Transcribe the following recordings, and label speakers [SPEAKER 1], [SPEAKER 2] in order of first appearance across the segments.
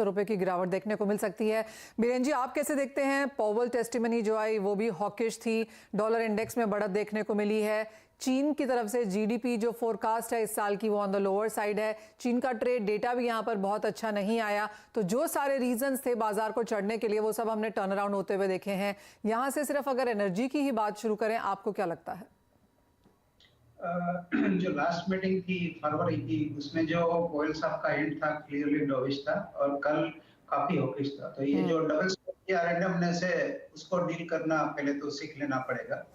[SPEAKER 1] रुपए की गिरावट देखने को मिल सकती है। बीरेन जी, आप कैसे देखते हैं? पॉवल टेस्टिमनी जो आई वो भी हॉकिश थी, डॉलर इंडेक्स में बढ़त देखने को मिली है। चीन की तरफ से जीडीपी जो फोरकास्ट है इस साल की वो ऑन द लोअर साइड है। चीन का ट्रेड डेटा भी यहाँ पर बहुत अच्छा नहीं आया, तो जो सारे रीजंस थे बाजार को चढ़ने के लिए वो सब हमने टर्न अराउंड होते हुए देखे हैं। यहाँ से सिर्फ अगर एनर्जी की ही बात शुरू करें, आपको क्या लगता है?
[SPEAKER 2] जो लास्ट मीटिंग थी फरवरी की, उसमें जो गोयल साहब का एंड था क्लियरली डॉविश था और कल काफी हॉकिश था। तो ये जो डबल स्टॉक या रैंडमनेस है उसको डील करना पहले तो सीख लेना पड़ेगा।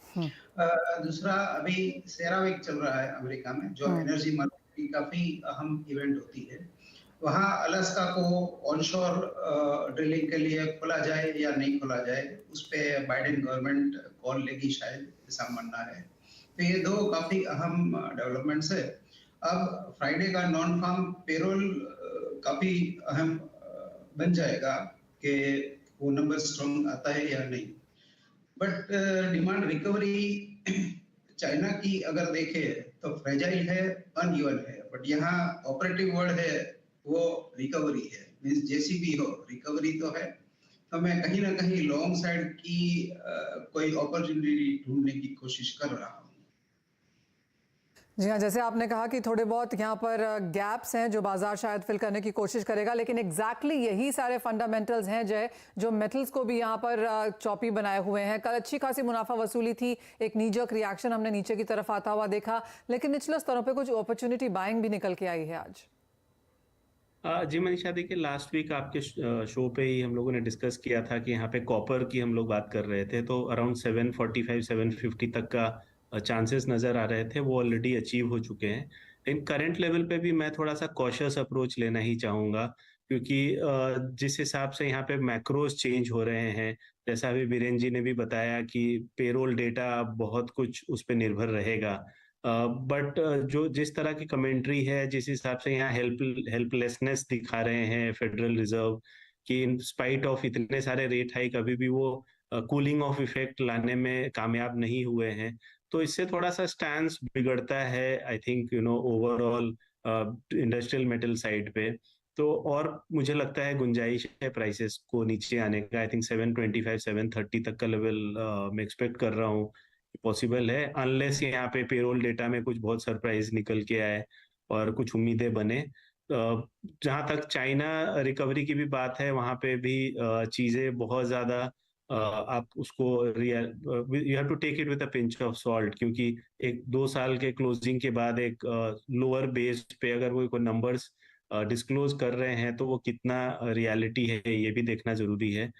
[SPEAKER 2] दूसरा, अभी सेरावीक चल रहा है अमेरिका में, जो एनर्जी मार्केट की काफी अहम इवेंट होती है। वहाँ अलास्का को ऑनशोर ड्रिलिंग के लिए खोला जाए या नहीं खोला जाए, उस पे बाइडेन गवर्नमेंट कॉल लेगी शायद, ऐसा मानना है। तो ये दो काफी अहम डेवलपमेंट्स है। अब फ्राइडे का नॉन फार्म पेरोल काफी अहम बन जाएगा कि वो नंबर स्ट्रॉन्ग आता है या नहीं। बट डिमांड रिकवरी चाइना की अगर देखे तो फ्रेजाइल है, अनइवन है, बट यहाँ ऑपरेटिव वर्ड है वो रिकवरी है। मींस जैसी भी हो रिकवरी तो है। तो मैं कहीं ना कहीं लॉन्ग साइड की कोई अपॉर्चुनिटी ढूंढने की कोशिश कर रहा हूँ।
[SPEAKER 1] जी हाँ, जैसे आपने कहा कि थोड़े बहुत यहाँ पर गैप्स हैं जो बाजार शायद फिल करने की कोशिश करेगा, लेकिन एग्जैक्टली यही सारे फंडामेंटल्स हैं जो मेटल्स को भी यहाँ पर चौपी बनाए हुए हैं। कल अच्छी खासी मुनाफा वसूली थी, एक नीजक रिएक्शन हमने नीचे की तरफ आता हुआ देखा, लेकिन निचले स्तरों पे कुछ अपॉर्चुनिटी बाइंग भी निकल के आई है आज।
[SPEAKER 3] जी मनीषा, देखिए लास्ट वीक आपके शो पे ही हम लोगों ने डिस्कस किया था कि यहाँ पे कॉपर की हम लोग बात कर रहे थे, तो अराउंड 745 750 तक का चांसेस नजर आ रहे थे, वो ऑलरेडी अचीव हो चुके हैं। लेकिन करंट लेवल पे भी मैं थोड़ा सा कॉशियस अप्रोच लेना ही चाहूंगा, क्योंकि जिस हिसाब से यहाँ पे मैक्रोज चेंज हो रहे हैं, जैसा अभी बीरेन जी ने भी बताया कि पेरोल डेटा बहुत कुछ उस पर निर्भर रहेगा। बट जो जिस तरह की कमेंट्री है, जिस हिसाब से यहाँ हेल्पलेसनेस दिखा रहे हैं फेडरल रिजर्व कि इन स्पाइट ऑफ इतने सारे रेट हाइक अभी भी वो कूलिंग ऑफ इफेक्ट लाने में कामयाब नहीं हुए हैं, तो इससे थोड़ा सा स्टैंस बिगड़ता है I think overall industrial metal side पे। तो और मुझे लगता है गुंजाइश है प्राइसेस को नीचे आने का। आई थिंक 725 730 तक का लेवल मैं एक्सपेक्ट कर रहा हूँ, पॉसिबल है, अनलेस यहाँ पे पेरोल डेटा में कुछ बहुत सरप्राइज निकल के आए और कुछ उम्मीदें बने। जहां तक चाइना रिकवरी की भी बात है, वहां पे भी चीजें बहुत ज्यादा आप उसको you have to take it with a pinch of salt, क्योंकि एक 2 साल के क्लोजिंग के बाद एक लोअर बेस पे अगर वो कोई नंबर्स डिस्क्लोज कर रहे हैं तो वो कितना रियलिटी है ये भी देखना जरूरी है।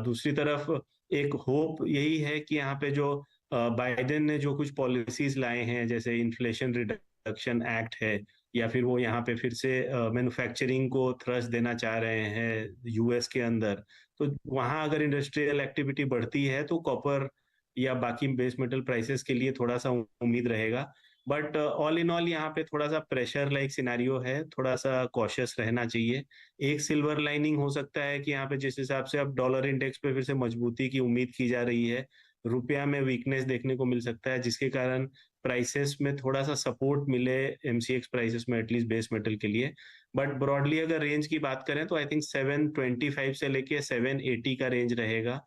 [SPEAKER 3] दूसरी तरफ एक होप यही है कि यहाँ पे जो बाइडेन ने जो कुछ पॉलिसीज लाए हैं, जैसे इन्फ्लेशन रिडक्शन एक्ट है, या फिर वो यहाँ पे फिर से मैन्युफैक्चरिंग को थ्रस्ट देना चाह रहे हैं यूएस के अंदर, तो वहां अगर इंडस्ट्रियल एक्टिविटी बढ़ती है तो कॉपर या बाकी बेस मेटल प्राइसेस के लिए थोड़ा सा उम्मीद रहेगा। बट ऑल इन ऑल यहाँ पे थोड़ा सा प्रेशर लाइक सिनेरियो है, थोड़ा सा कॉशियस रहना चाहिए। एक सिल्वर लाइनिंग हो सकता है कि यहाँ पे जिस हिसाब से अब डॉलर इंडेक्स पे फिर से मजबूती की उम्मीद की जा रही है, रुपया में वीकनेस देखने को मिल सकता है, जिसके कारण प्राइसेस में थोड़ा सा सपोर्ट मिले एमसीएक्स प्राइसेस में, एटलीस्ट बेस मेटल के लिए। बट ब्रॉडली अगर रेंज की बात करें तो आई थिंक 725 से लेके 780 का रेंज रहेगा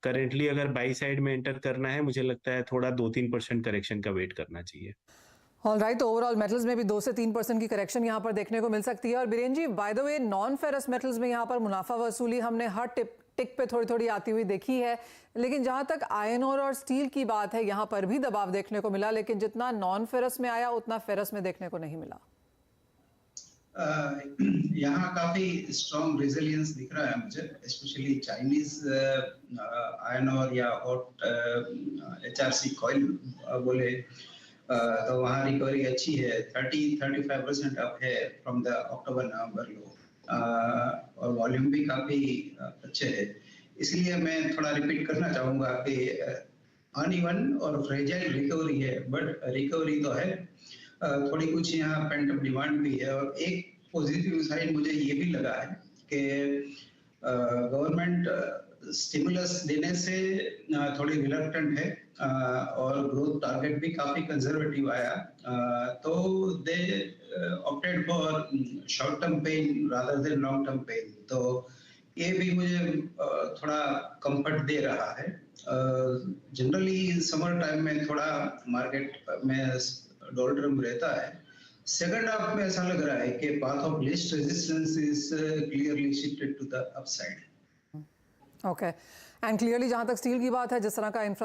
[SPEAKER 3] करेंटली। अगर बाई साइड में एंटर करना है, मुझे लगता है थोड़ा 2-3% करेक्शन का वेट करना चाहिए।
[SPEAKER 1] ऑलराइट, तो ओवरऑल मेटल्स में भी 2 से 3% की करेक्शन यहाँ पर देखने को मिल सकती है। और Biren ji, by the way, non ferrous metals में यहाँ पर मुनाफा वसूली हमने हर टिक पे थोड़ी थोड़ी आती हुई देखी है, लेकिन जहां तक आयरन ओर और स्टील की बात है, यहाँ पर भी दबाव देखने को मिला, लेकिन जितना नॉन फेरस में आया उतना फेरस में देखने को नहीं मिला।
[SPEAKER 2] यहाँ काफी स्ट्रॉन्ग रेजिलियंस दिख रहा है मुझे, स्पेशली चाइनीज आयरन ओर या हॉट एचआरसी कॉइल बोले तो वहाँ रिकवरी अच्छी है, 30-35% अप है फ्रॉम द अक्टूबर नवंबर लो, और वॉल्यूम भी काफी अच्छे है। इसलिए मैं थोड़ा रिपीट करना चाहूंगा कि अनइवन और फ्रेजाइल रिकवरी है, बट रिकवरी तो है। थोड़ी कुछ यहाँ पेंट अप डिमांड भी है, और एक पॉजिटिव साइड मुझे ये भी लगा है कि गवर्नमेंट स्टिमुलस देने से थोड़ी रिलक्टेंट है और ग्रोथ टारगेट भी काफी कंजर्वेटिव आया, तो they opted for short term pain rather than long term pain. तो ये भी मुझे थोड़ा कंफर्ट दे रहा है। जनरली समर टाइम में थोड़ा मार्केट में डोल्ट्रम रहता है। सेकंड हाफ में ऐसा लग रहा है कि path of least resistance is clearly shifted to the upside.
[SPEAKER 1] Okay, and clearly जहां तक स्टील की बात है, जिस तरह का इंफ्रास्ट्रक्चर